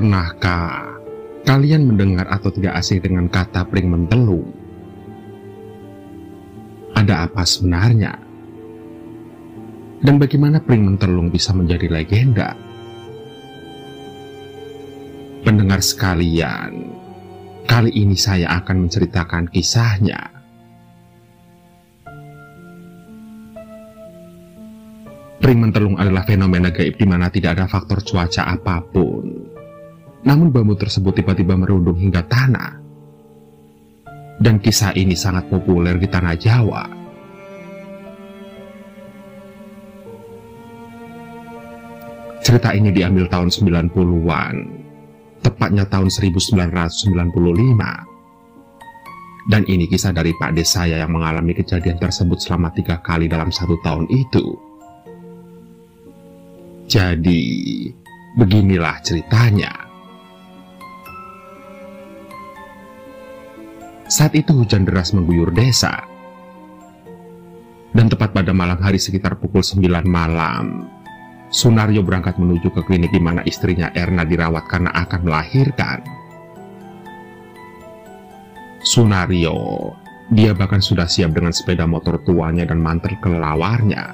Pernahkah kalian mendengar atau tidak asing dengan kata pring mentelung? Ada apa sebenarnya? Dan bagaimana pring mentelung bisa menjadi legenda? Pendengar sekalian, kali ini saya akan menceritakan kisahnya. Pring mentelung adalah fenomena gaib di mana tidak ada faktor cuaca apapun. Namun bambu tersebut tiba-tiba merundung hingga tanah. Dan kisah ini sangat populer di tanah Jawa. Cerita ini diambil tahun 90-an, tepatnya tahun 1995. Dan ini kisah dari Pak Des saya yang mengalami kejadian tersebut selama 3 kali dalam 1 tahun itu. Jadi, beginilah ceritanya. Saat itu hujan deras mengguyur desa. Dan tepat pada malam hari sekitar pukul 9 malam, Sunaryo berangkat menuju ke klinik di mana istrinya Erna dirawat karena akan melahirkan. Sunaryo, dia bahkan sudah siap dengan sepeda motor tuanya dan mantel kelelawarnya.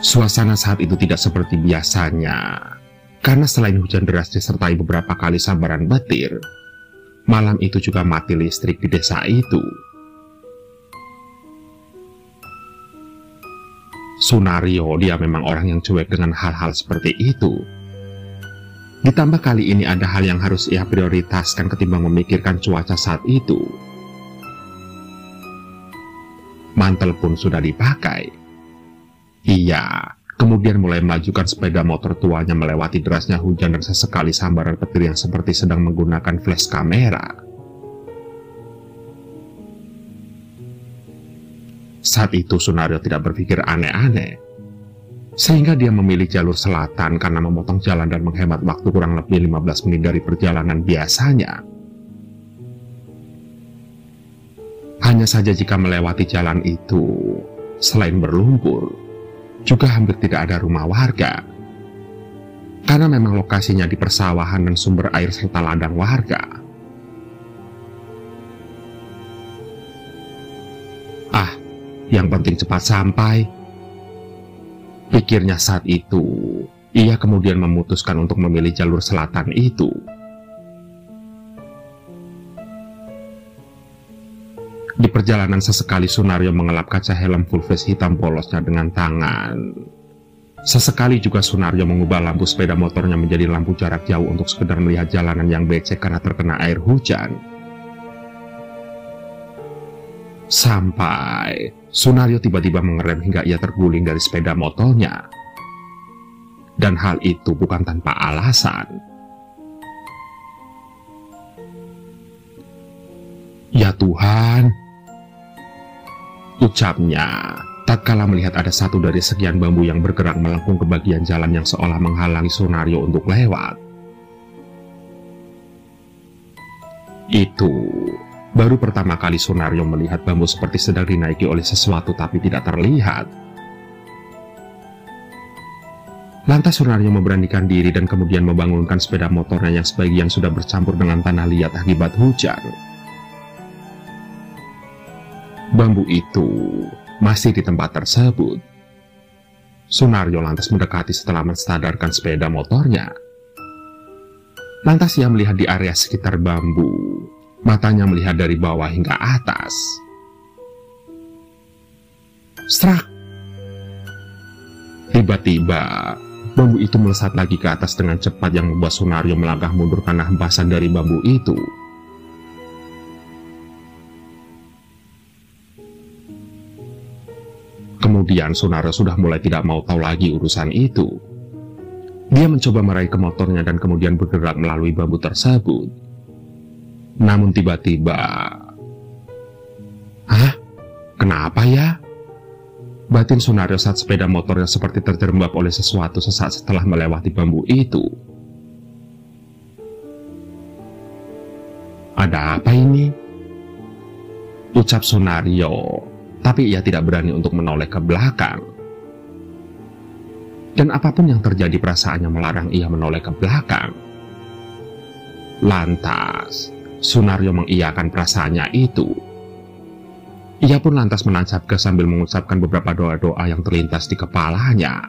Suasana saat itu tidak seperti biasanya, karena selain hujan deras disertai beberapa kali sambaran petir, malam itu juga mati listrik di desa itu. Sunaryo, dia memang orang yang cuek dengan hal-hal seperti itu. Ditambah kali ini ada hal yang harus ia prioritaskan ketimbang memikirkan cuaca saat itu. Mantel pun sudah dipakai. Ia kemudian mulai melajukan sepeda motor tuanya melewati derasnya hujan dan sesekali sambaran petir yang seperti sedang menggunakan flash kamera. Saat itu Sunaryo tidak berpikir aneh-aneh, sehingga dia memilih jalur selatan karena memotong jalan dan menghemat waktu kurang lebih 15 menit dari perjalanan biasanya. Hanya saja jika melewati jalan itu, selain berlumpur, juga hampir tidak ada rumah warga, karena memang lokasinya di persawahan dan sumber air serta ladang warga. Yang penting cepat sampai, pikirnya saat itu. Ia kemudian memutuskan untuk memilih jalur selatan itu. Di perjalanan sesekali Sunaryo mengelap kaca helm full face hitam polosnya dengan tangan. Sesekali juga Sunaryo mengubah lampu sepeda motornya menjadi lampu jarak jauh untuk sekedar melihat jalanan yang becek karena terkena air hujan. Sampai Sunaryo tiba-tiba mengerem hingga ia terguling dari sepeda motornya. Dan hal itu bukan tanpa alasan. Ya Tuhan, ucapnya tatkala melihat ada satu dari sekian bambu yang bergerak melengkung ke bagian jalan yang seolah menghalangi Sunaryo untuk lewat. Itu baru pertama kali Sunaryo melihat bambu seperti sedang dinaiki oleh sesuatu tapi tidak terlihat. Lantas Sunaryo memberanikan diri dan kemudian membangunkan sepeda motornya yang sebagian sudah bercampur dengan tanah liat akibat hujan. Bambu itu masih di tempat tersebut. Sunaryo lantas mendekati setelah menstadarkan sepeda motornya. Lantas ia melihat di area sekitar bambu. Matanya melihat dari bawah hingga atas. Strak! Tiba-tiba, bambu itu melesat lagi ke atas dengan cepat yang membuat Sunaryo melangkah mundur karena hempasan dari bambu itu. Kemudian Sunaryo sudah mulai tidak mau tahu lagi urusan itu. Dia mencoba meraih ke motornya dan kemudian bergerak melalui bambu tersebut. Namun tiba-tiba, kenapa ya? Batin Sunaryo saat sepeda motornya seperti terjerembab oleh sesuatu sesaat setelah melewati bambu itu. Ada apa ini? Ucap Sunaryo, tapi ia tidak berani untuk menoleh ke belakang. Dan apapun yang terjadi perasaannya melarang ia menoleh ke belakang. Lantas, Sunario mengiyakan perasaannya itu. Ia pun lantas menancap gas sambil mengucapkan beberapa doa-doa yang terlintas di kepalanya.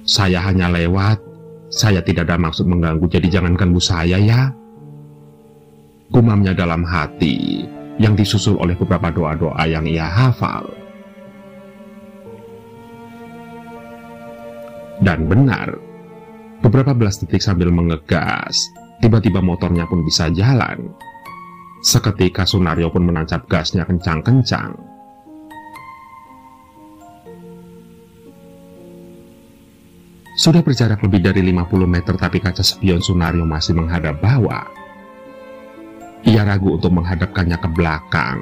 Saya hanya lewat, saya tidak ada maksud mengganggu, jadi jangan ganggu saya ya. Gumamnya dalam hati, yang disusul oleh beberapa doa-doa yang ia hafal. Dan benar, beberapa belas detik sambil mengegas, tiba-tiba motornya pun bisa jalan. Seketika Sunario pun menancap gasnya kencang-kencang. Sudah berjarak lebih dari 50 meter tapi kaca spion Sunario masih menghadap bawah. Ia ragu untuk menghadapkannya ke belakang.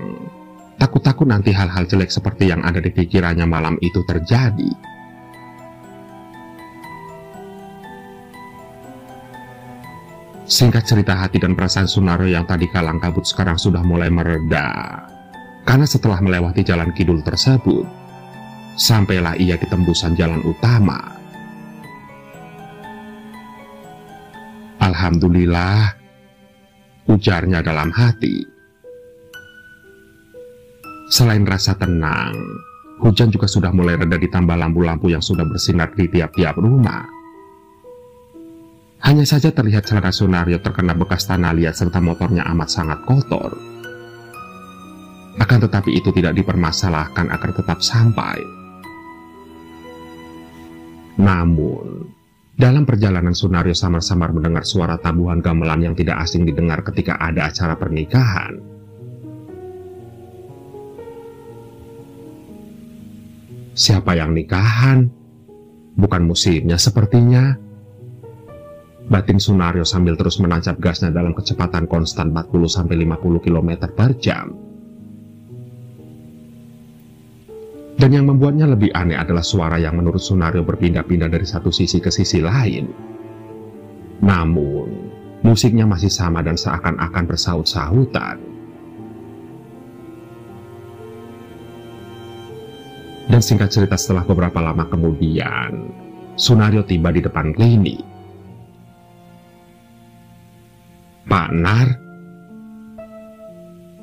Takut-takut nanti hal-hal jelek seperti yang ada di pikirannya malam itu terjadi. Singkat cerita, hati dan perasaan Sunario yang tadi kalang kabut sekarang sudah mulai mereda. Karena setelah melewati jalan kidul tersebut, sampailah ia di tembusan jalan utama. Alhamdulillah, ujarnya dalam hati. Selain rasa tenang, hujan juga sudah mulai reda ditambah lampu-lampu yang sudah bersinar di tiap-tiap rumah. Hanya saja terlihat celana Sunario terkena bekas tanah liat serta motornya amat sangat kotor. Akan tetapi itu tidak dipermasalahkan agar tetap sampai. Namun, dalam perjalanan Sunario samar-samar mendengar suara tabuhan gamelan yang tidak asing didengar ketika ada acara pernikahan. Siapa yang nikahan? Bukan musimnya sepertinya. Batin Sunario sambil terus menancap gasnya dalam kecepatan konstan 40-50 km per jam. Dan yang membuatnya lebih aneh adalah suara yang menurut Sunario berpindah-pindah dari satu sisi ke sisi lain. Namun, musiknya masih sama dan seakan-akan bersaut-sautan. Dan singkat cerita, setelah beberapa lama kemudian, Sunario tiba di depan klinik. Pak Nar,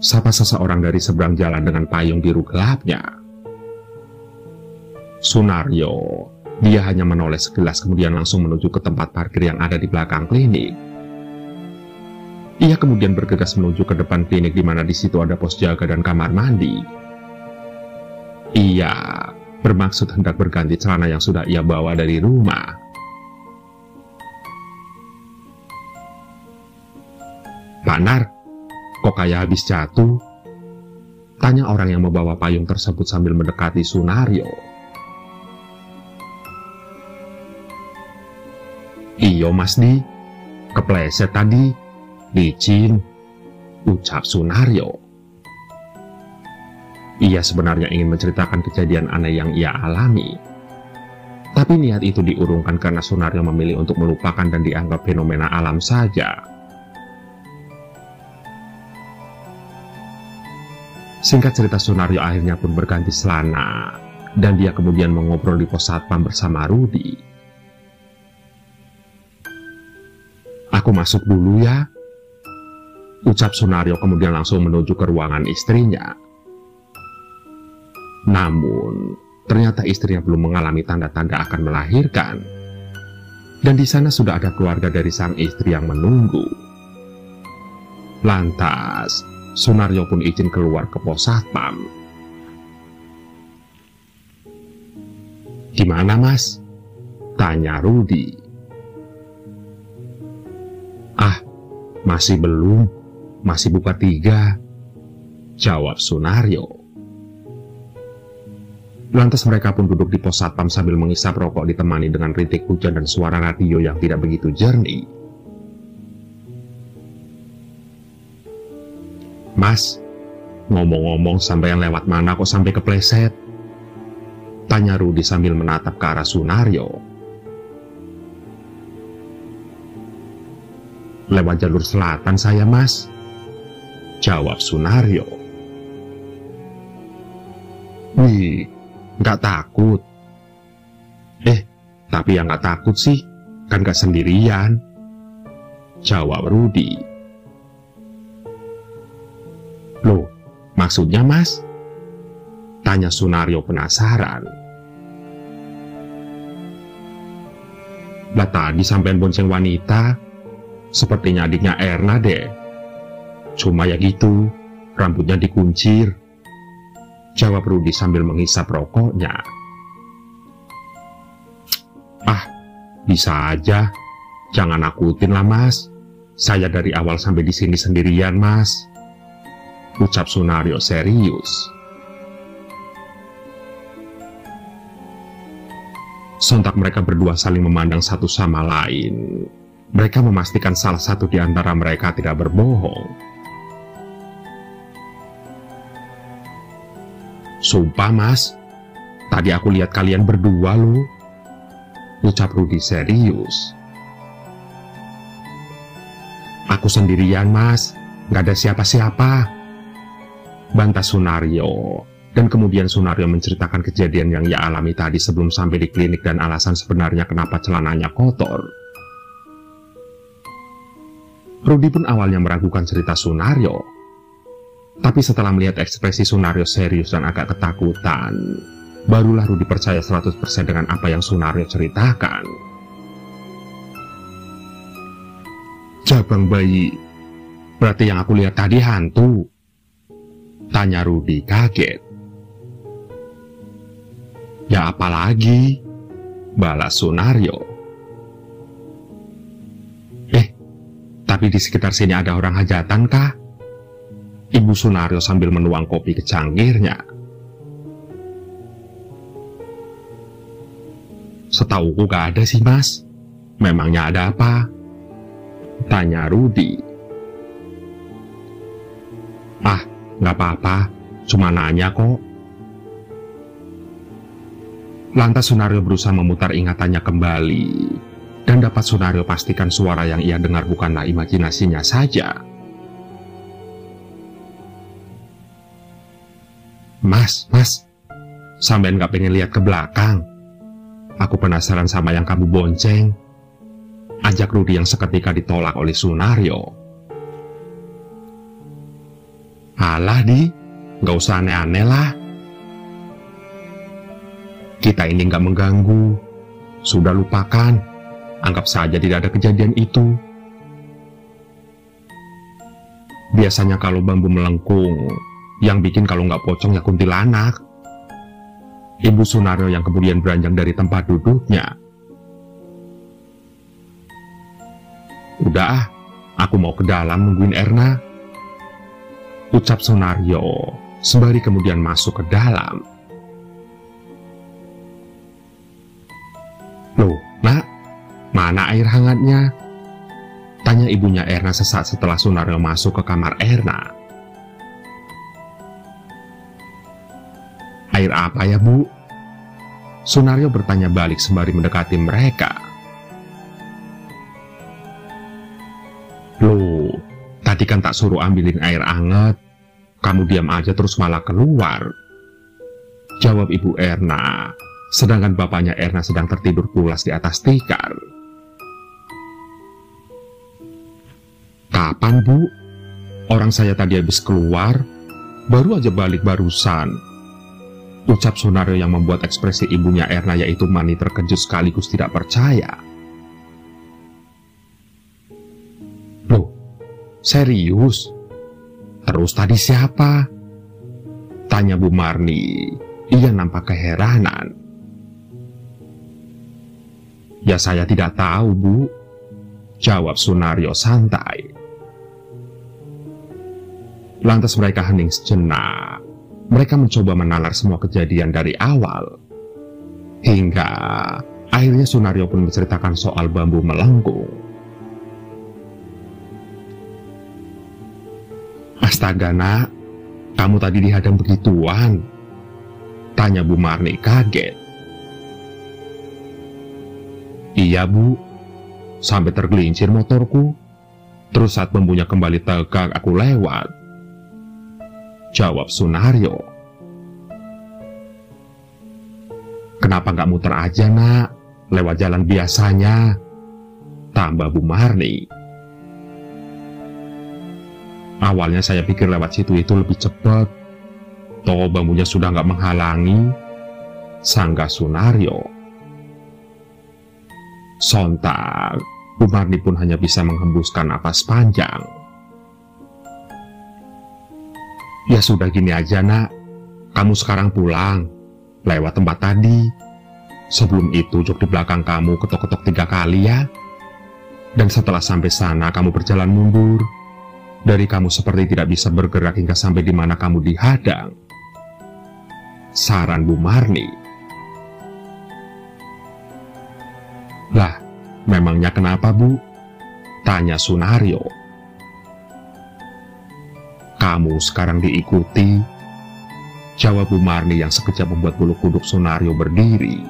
sapa seseorang dari seberang jalan dengan payung biru gelapnya. Sunario, dia hanya menoleh sekilas kemudian langsung menuju ke tempat parkir yang ada di belakang klinik. Ia kemudian bergegas menuju ke depan klinik di mana di situ ada pos jaga dan kamar mandi. Ia bermaksud hendak berganti celana yang sudah ia bawa dari rumah. Pak Nar, kok kayak habis jatuh? Tanya orang yang membawa payung tersebut sambil mendekati Sunario. Iyo Mas Di, kepleset tadi, licin, ucap Sunario. Ia sebenarnya ingin menceritakan kejadian aneh yang ia alami. Tapi niat itu diurungkan karena Sunario memilih untuk melupakan dan dianggap fenomena alam saja. Singkat cerita, Sunario akhirnya pun berganti celana, dan dia kemudian mengobrol di pos satpam bersama Rudi. Aku masuk dulu ya, ucap Sunario kemudian langsung menuju ke ruangan istrinya. Namun, ternyata istrinya belum mengalami tanda-tanda akan melahirkan. Dan di sana sudah ada keluarga dari sang istri yang menunggu. Lantas, Sunario pun izin keluar ke pos satpam. Gimana Mas? Tanya Rudi. Ah, masih belum. Masih buka 3. Jawab Sunario. Lantas mereka pun duduk di pos satpam sambil mengisap rokok ditemani dengan rintik hujan dan suara radio yang tidak begitu jernih. Mas, ngomong-ngomong sampai yang lewat mana kok sampai kepleset? Tanya Rudi sambil menatap ke arah Sunario. Lewat jalur selatan saya Mas, jawab Sunario. Wih, nggak takut. Tapi yang nggak takut sih, kan nggak sendirian, jawab Rudi. Loh, maksudnya Mas? Tanya Sunario penasaran. Lah tadi sampean bonceng wanita, sepertinya adiknya Erna deh. Cuma ya gitu, rambutnya dikuncir, jawab Rudi sambil menghisap rokoknya. Ah, bisa aja. Jangan nakutin lah Mas. Saya dari awal sampai di sini sendirian Mas, ucap Sunario serius. Sontak mereka berdua saling memandang satu sama lain. Mereka memastikan salah satu di antara mereka tidak berbohong. Sumpah Mas, tadi aku lihat kalian berdua loh, ucap Rudi serius. Aku sendirian Mas, gak ada siapa-siapa, bantah Sunario. Dan kemudian Sunario menceritakan kejadian yang ia alami tadi sebelum sampai di klinik dan alasan sebenarnya kenapa celananya kotor. Rudi pun awalnya meragukan cerita Sunario, tapi setelah melihat ekspresi Sunario serius dan agak ketakutan, barulah Rudi percaya 100% dengan apa yang Sunario ceritakan. Jabang bayi, berarti yang aku lihat tadi hantu? Tanya Rudi kaget. Ya apalagi, balas Sunario. Tapi di sekitar sini ada orang hajatan kah? Ibu Sunario sambil menuang kopi ke cangkirnya. Setauku gak ada sih Mas. Memangnya ada apa? Tanya Rudi. Ah, gak apa-apa. Cuma nanya kok. Lantas Sunario berusaha memutar ingatannya kembali. Dan dapat Sunario pastikan suara yang ia dengar bukanlah imajinasinya saja. Mas, sampean gak pengen lihat ke belakang? Aku penasaran sama yang kamu bonceng, ajak Rudi yang seketika ditolak oleh Sunario. Alah Di, gak usah aneh-aneh lah. Kita ini gak mengganggu. Sudah lupakan, anggap saja tidak ada kejadian itu. Biasanya kalau bambu melengkung, yang bikin kalau nggak pocong ya kuntilanak. Ibu Sunario yang kemudian beranjak dari tempat duduknya. Udah, aku mau ke dalam nungguin Erna, ucap Sunario sembari kemudian masuk ke dalam. Loh, Nak, mana air hangatnya? Tanya ibunya Erna sesaat setelah Sunario masuk ke kamar Erna. Air apa ya Bu? Sunario bertanya balik sembari mendekati mereka. Loh, tadi kan tak suruh ambilin air anget. Kamu diam aja terus malah keluar, jawab Ibu Erna. Sedangkan bapaknya Erna sedang tertidur pulas di atas tikar. Kapan Bu? Orang saya tadi habis keluar, baru aja balik barusan, ucap Sunario yang membuat ekspresi ibunya Erna yaitu Mani terkejut sekaligus tidak percaya. Loh, serius? Terus tadi siapa? Tanya Bu Marni. Ia nampak keheranan. Ya saya tidak tahu Bu, jawab Sunario santai. Lantas mereka hening sejenak. Mereka mencoba menalar semua kejadian dari awal. Hingga akhirnya Sunario pun menceritakan soal bambu melengkung. Astaga Nak, kamu tadi dihadang begituan? Tanya Bu Marni kaget. Iya Bu, sampai tergelincir motorku. Terus saat bambunya kembali tegak aku lewat, jawab Sunario. Kenapa nggak muter aja, Nak? Lewat jalan biasanya, tambah Bu Marni. Awalnya saya pikir lewat situ itu lebih cepat. Toh bambunya sudah nggak menghalangi, sanggah Sunaryo. Sontak, Bu Marni pun hanya bisa menghembuskan napas panjang. Ya sudah gini aja, Nak. Kamu sekarang pulang, lewat tempat tadi. Sebelum itu jok di belakang kamu ketok-ketok 3 kali ya. Dan setelah sampai sana kamu berjalan mundur. Dari kamu seperti tidak bisa bergerak hingga sampai di mana kamu dihadang. Saran Bu Marni. Lah, memangnya kenapa, Bu? Tanya Sunaryo. Kamu sekarang diikuti, jawab Bu Marni yang sekejap membuat bulu kuduk Sunaryo berdiri.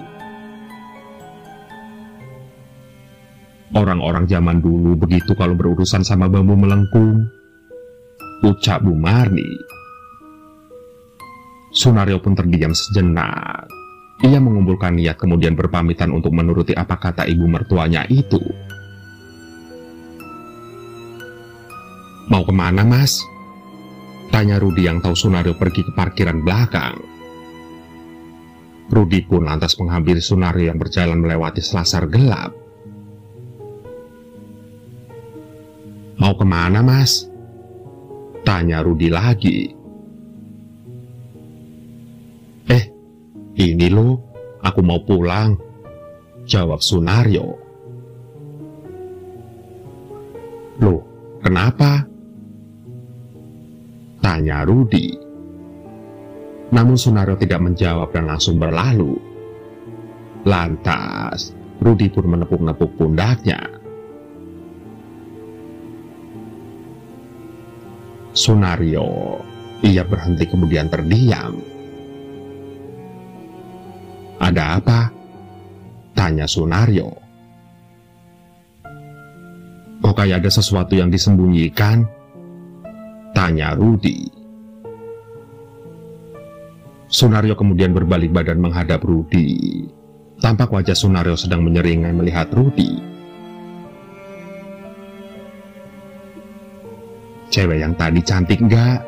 Orang-orang zaman dulu begitu kalau berurusan sama bambu melengkung, ucap Bu Marni. Sunaryo pun terdiam sejenak. Ia mengumpulkan niat kemudian berpamitan untuk menuruti apa kata ibu mertuanya itu. Mau kemana, Mas? Tanya Rudi yang tahu Sunaryo pergi ke parkiran belakang. Rudi pun lantas menghampiri Sunaryo yang berjalan melewati selasar gelap. Mau kemana, Mas? Tanya Rudi lagi. Ini loh, aku mau pulang, jawab Sunaryo. Loh, kenapa? Tanya Rudi. Namun Sunaryo tidak menjawab dan langsung berlalu. Lantas, Rudi pun menepuk-nepuk pundaknya. Sunaryo, ia berhenti kemudian terdiam. Ada apa? Tanya Sunaryo. Kok kayak ada sesuatu yang disembunyikan? Tanya Rudi. Sunaryo kemudian berbalik badan menghadap Rudi. Tampak wajah Sunaryo sedang menyeringai melihat Rudi. Cewek yang tadi cantik nggak?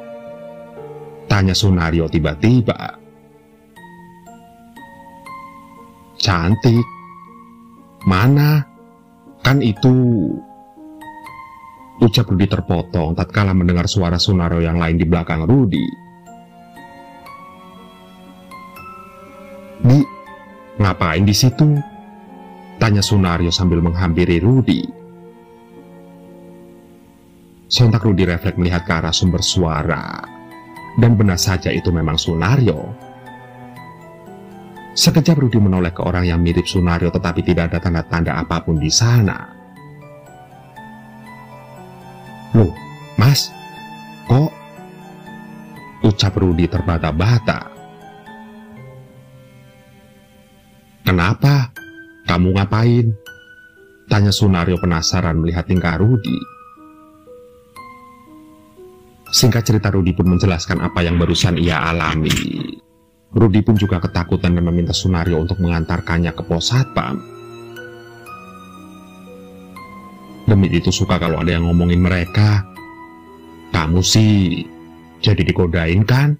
Tanya Sunaryo tiba-tiba. Cantik? Mana? Kan itu... Ucap Rudi terpotong tatkala mendengar suara Sunaryo yang lain di belakang Rudi. Di, ngapain di situ? Tanya Sunaryo sambil menghampiri Rudi. Sontak Rudi refleks melihat ke arah sumber suara. Dan benar saja itu memang Sunaryo. Sekejap Rudi menoleh ke orang yang mirip Sunaryo tetapi tidak ada tanda-tanda apapun di sana. Loh, Mas, kok? Ucap Rudi terbata-bata. Kenapa? Kamu ngapain? Tanya Sunaryo penasaran melihat tingkah Rudi. Singkat cerita Rudi pun menjelaskan apa yang barusan ia alami. Rudi pun juga ketakutan dan meminta Sunaryo untuk mengantarkannya ke pos satpam. Demi itu suka kalau ada yang ngomongin mereka. Kamu sih jadi dikodain kan?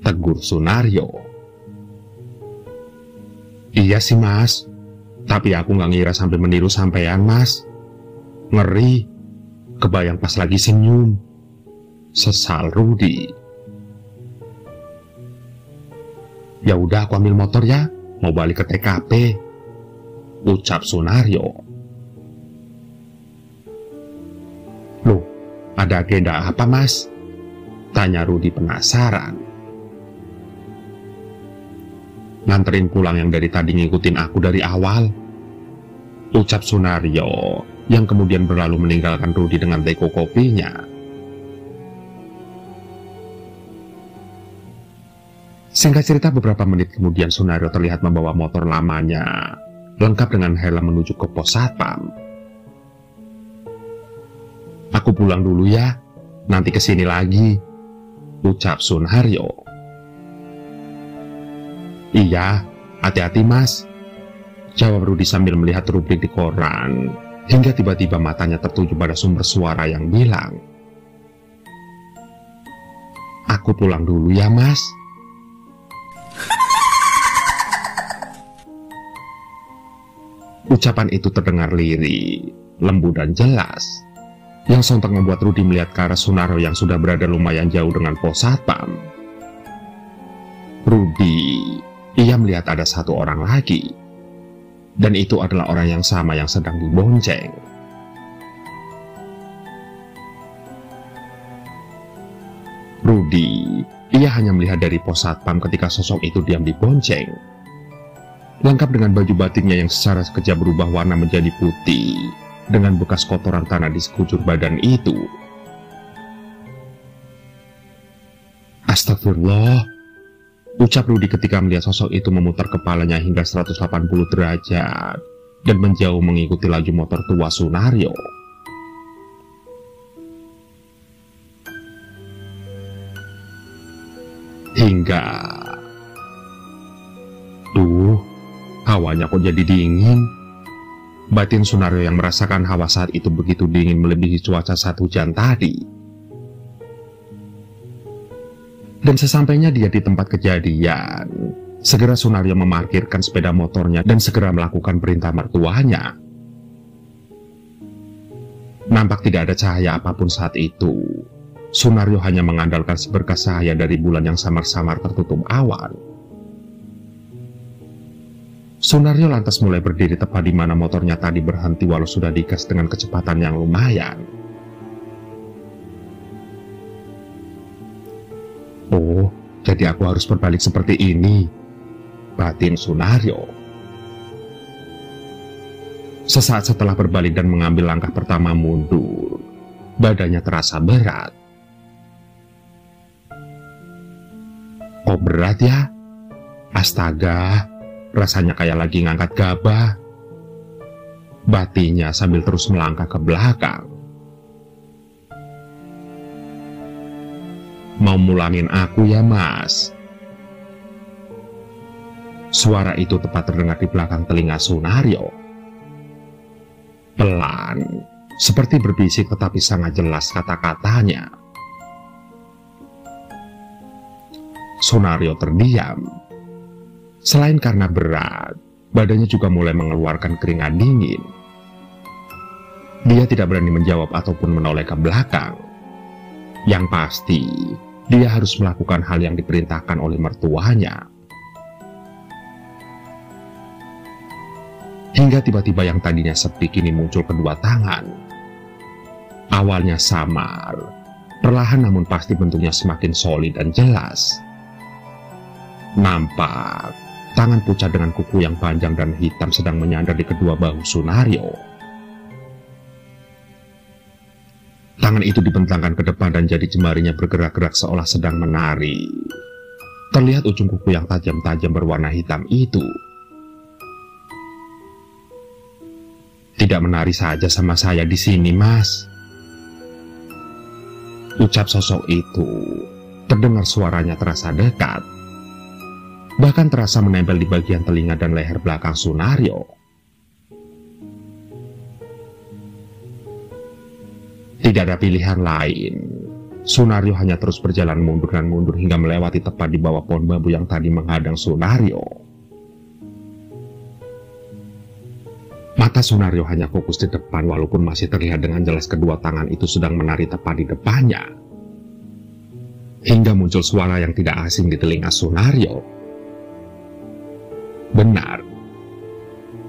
Tegur Sunaryo. Iya sih, Mas. Tapi aku nggak ngira sampai meniru sampean, Mas. Ngeri. Kebayang pas lagi senyum. Sesal Rudi. Ya udah, aku ambil motor ya, mau balik ke TKP, ucap Sunaryo. Loh, ada agenda apa, Mas? Tanya Rudi penasaran. Nganterin pulang yang dari tadi ngikutin aku dari awal, ucap Sunaryo, yang kemudian berlalu meninggalkan Rudi dengan teko kopinya. Singkat cerita beberapa menit kemudian Sunaryo terlihat membawa motor lamanya, lengkap dengan helm menuju ke pos satpam. Aku pulang dulu ya, nanti kesini lagi, ucap Sunaryo. Iya, "Hati-hati mas," jawab Rudi sambil melihat rubrik di koran, hingga tiba-tiba matanya tertuju pada sumber suara yang bilang, "Aku pulang dulu ya mas." Ucapan itu terdengar lirih, lembut dan jelas, yang sontak membuat Rudi melihat ke arah Sunaryo yang sudah berada lumayan jauh dengan pos satpam. Rudi, ia melihat ada satu orang lagi, dan itu adalah orang yang sama yang sedang dibonceng. Rudi, ia hanya melihat dari pos satpam ketika sosok itu diam dibonceng, lengkap dengan baju batiknya yang secara sekejap berubah warna menjadi putih, dengan bekas kotoran tanah di sekujur badan itu. "Astagfirullah," ucap Rudi ketika melihat sosok itu memutar kepalanya hingga 180 derajat dan menjauh mengikuti laju motor tua Sunaryo. Hingga, "Duh, hawanya kok jadi dingin?" Batin Sunaryo yang merasakan hawa saat itu begitu dingin melebihi cuaca saat hujan tadi. Dan sesampainya dia di tempat kejadian, segera Sunaryo memarkirkan sepeda motornya dan segera melakukan perintah mertuanya. Nampak tidak ada cahaya apapun saat itu. Sunaryo hanya mengandalkan seberkas cahaya dari bulan yang samar-samar tertutup awan. Sunaryo lantas mulai berdiri tepat di mana motornya tadi berhenti walau sudah digas dengan kecepatan yang lumayan. "Oh, jadi aku harus berbalik seperti ini," batin Sunaryo. Sesaat setelah berbalik dan mengambil langkah pertama mundur, badannya terasa berat. "Kok berat ya? Astaga, rasanya kayak lagi ngangkat gabah," batinya sambil terus melangkah ke belakang. "Mau mulangin aku ya mas?" Suara itu tepat terdengar di belakang telinga Sunaryo. Pelan, seperti berbisik tetapi sangat jelas kata-katanya. Sunaryo terdiam. Selain karena berat, badannya juga mulai mengeluarkan keringat dingin. Dia tidak berani menjawab ataupun menoleh ke belakang. Yang pasti, dia harus melakukan hal yang diperintahkan oleh mertuanya. Hingga tiba-tiba yang tadinya sepi kini muncul kedua tangan. Awalnya samar, perlahan namun pasti bentuknya semakin solid dan jelas. Nampak tangan pucat dengan kuku yang panjang dan hitam sedang menyandar di kedua bahu Sunaryo. Tangan itu dibentangkan ke depan dan jadi jemarinya bergerak-gerak seolah sedang menari. Terlihat ujung kuku yang tajam-tajam berwarna hitam itu. "Tidak menari saja sama saya di sini, mas," ucap sosok itu. Terdengar suaranya terasa dekat. Bahkan terasa menempel di bagian telinga dan leher belakang Sunaryo. Tidak ada pilihan lain. Sunaryo hanya terus berjalan mundur dan mundur hingga melewati tepat di bawah pohon bambu yang tadi menghadang Sunaryo. Mata Sunaryo hanya fokus di depan walaupun masih terlihat dengan jelas kedua tangan itu sedang menari tepat di depannya. Hingga muncul suara yang tidak asing di telinga Sunaryo. Benar,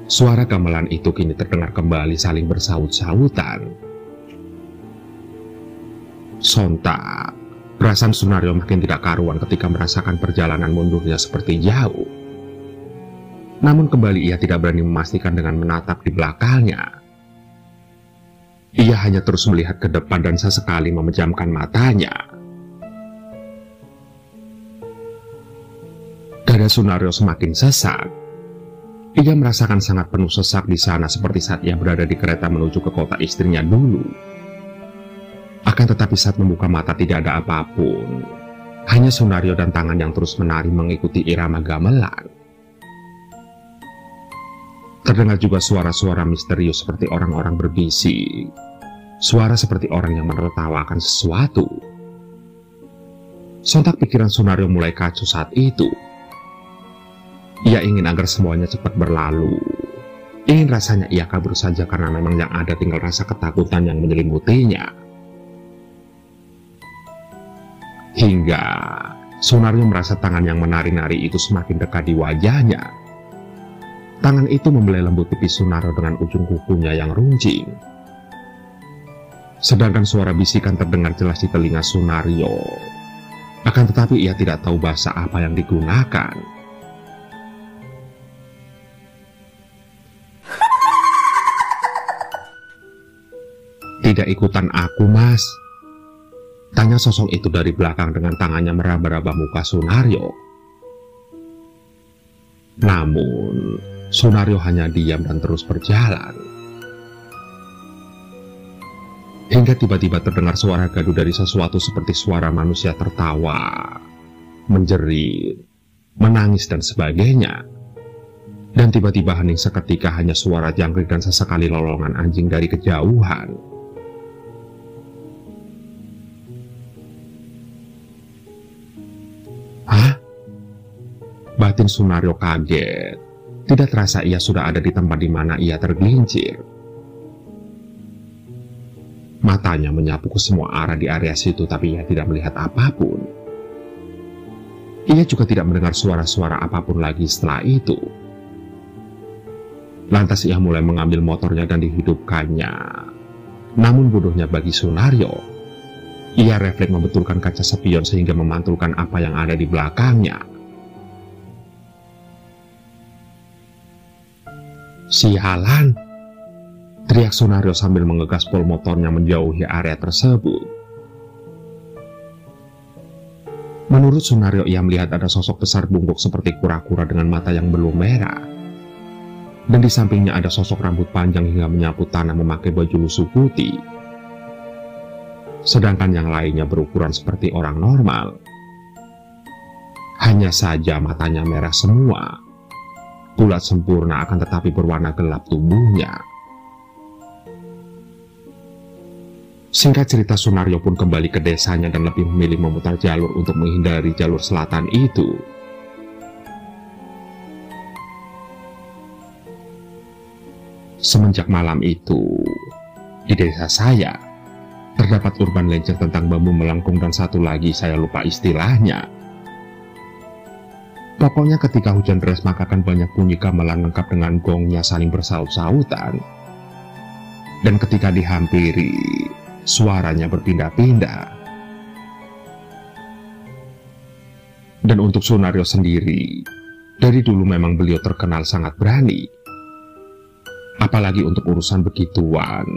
suara gamelan itu kini terdengar kembali saling bersaut-sautan. Sontak, perasaan Sunaryo makin tidak karuan ketika merasakan perjalanan mundurnya seperti jauh. Namun kembali ia tidak berani memastikan dengan menatap di belakangnya. Ia hanya terus melihat ke depan dan sesekali memejamkan matanya. Dada Sunaryo semakin sesak. Ia merasakan sangat penuh sesak di sana seperti saat ia berada di kereta menuju ke kota istrinya dulu. Akan tetapi saat membuka mata tidak ada apapun. Hanya Sunaryo dan tangan yang terus menari mengikuti irama gamelan. Terdengar juga suara-suara misterius seperti orang-orang berbisik. Suara seperti orang yang menertawakan sesuatu. Sontak pikiran Sunario mulai kacau saat itu. Ia ingin agar semuanya cepat berlalu. Ingin rasanya ia kabur saja karena memang yang ada tinggal rasa ketakutan yang menyelimutinya. Hingga Sunario merasa tangan yang menari-nari itu semakin dekat di wajahnya. Tangan itu membelai lembut pipi Sunario dengan ujung kukunya yang runcing. Sedangkan suara bisikan terdengar jelas di telinga Sunario. Akan tetapi ia tidak tahu bahasa apa yang digunakan. "Tidak ikutan aku, Mas?" tanya sosok itu dari belakang dengan tangannya meraba-raba muka Sunario. Namun, Sunario hanya diam dan terus berjalan. Hingga tiba-tiba terdengar suara gaduh dari sesuatu seperti suara manusia tertawa, menjerit, menangis dan sebagainya. Dan tiba-tiba hening seketika hanya suara jangkrik dan sesekali lolongan anjing dari kejauhan. Hah? Batin Sunario kaget. Tidak terasa ia sudah ada di tempat di mana ia tergelincir. Matanya menyapu ke semua arah di area situ, tapi ia tidak melihat apapun. Ia juga tidak mendengar suara-suara apapun lagi setelah itu. Lantas ia mulai mengambil motornya dan dihidupkannya. Namun bodohnya bagi Sunario, ia refleks membetulkan kaca spion sehingga memantulkan apa yang ada di belakangnya. "Sialan!" teriak Sunario sambil mengegas pol motornya menjauhi area tersebut. Menurut Sunario, ia melihat ada sosok besar bungkuk seperti kura-kura dengan mata yang belum merah. Dan di sampingnya ada sosok rambut panjang hingga menyapu tanah memakai baju lusuh putih. Sedangkan yang lainnya berukuran seperti orang normal. Hanya saja matanya merah semua. Bulat sempurna akan tetapi berwarna gelap tubuhnya. Singkat cerita, Sunario pun kembali ke desanya dan lebih memilih memutar jalur untuk menghindari jalur selatan itu. Semenjak malam itu, di desa saya, terdapat urban legend tentang bambu melengkung dan satu lagi saya lupa istilahnya. Pokoknya ketika hujan deras maka akan banyak bunyi gamelan lengkap dengan gongnya saling bersaut-sautan. Dan ketika dihampiri, suaranya berpindah-pindah. Dan untuk Sunario sendiri, dari dulu memang beliau terkenal sangat berani. Apalagi untuk urusan begituan,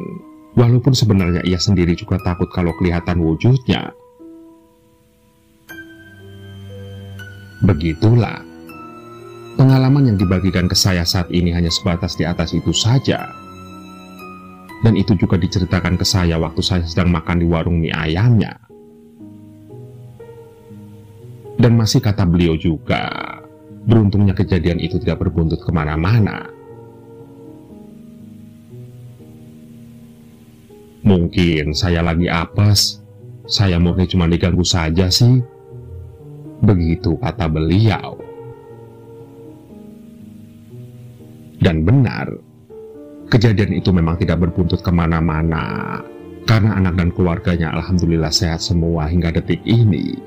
walaupun sebenarnya ia sendiri juga takut kalau kelihatan wujudnya. Begitulah, pengalaman yang dibagikan ke saya saat ini hanya sebatas di atas itu saja. Dan itu juga diceritakan ke saya waktu saya sedang makan di warung mie ayamnya. Dan masih kata beliau juga, beruntungnya kejadian itu tidak berbuntut kemana-mana. Mungkin saya lagi apes, saya murni cuma diganggu saja sih. Begitu kata beliau. Dan benar, kejadian itu memang tidak berbuntut kemana-mana, karena anak dan keluarganya alhamdulillah sehat semua hingga detik ini.